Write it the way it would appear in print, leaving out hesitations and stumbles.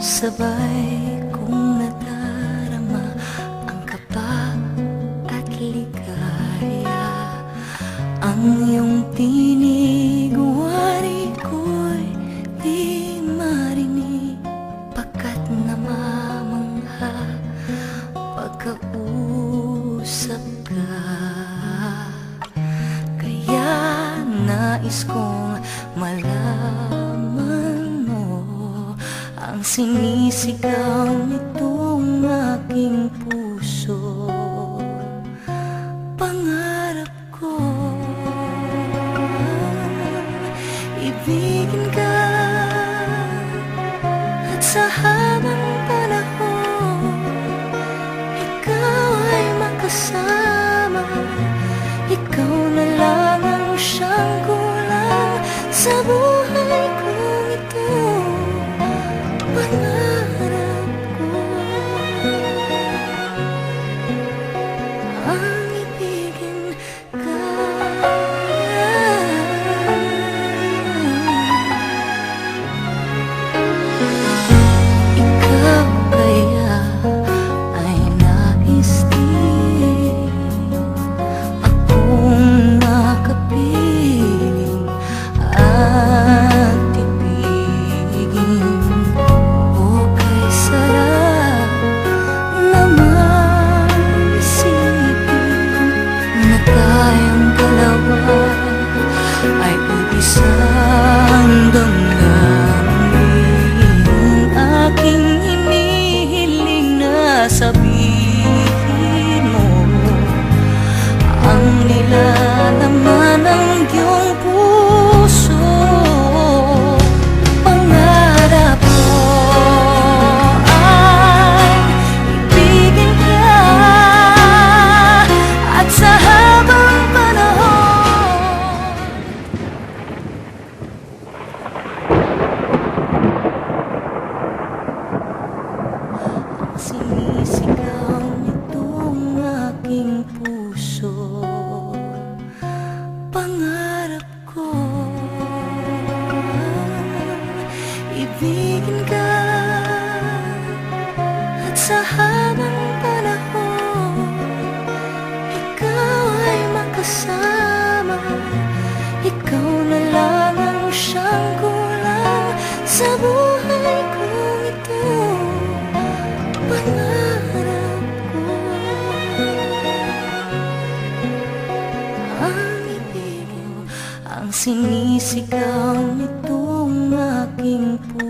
Sabay kong nadarama ang kaba at ligaya. Ang iyong tinig, wari ko'y di marinig, pagkat namamangha pagkausap ka. Kaya nais kong malaman mo ang sinisigaw nitong aking puso. Pangarap ko ibigin ka, at sa habang panahon ikaw ay makasama. Ikaw na lang ang siyang kulang sa buhay kong ito. Pangarap ko ang ibigin ka. Ikaw kaya ay nais din akong nakapiling at ibigin. Okay, sarap naman isipin na tayong dalawa ay isang damdamin. Aking hinihiling na sabihin mo ang nilalaman ng iyong puso. Pangarap ko ay ibigin ka, at sa habang panahon ang sinisigaw nitong aking puso. Pangarap ko ibigin ka, at sa habang panahon ikaw ay makasama. Ikaw na lang ang siyang kulang sa buhay kong ito. Pangarap ko ang ibigin, ang sinisigaw nitong aking puso.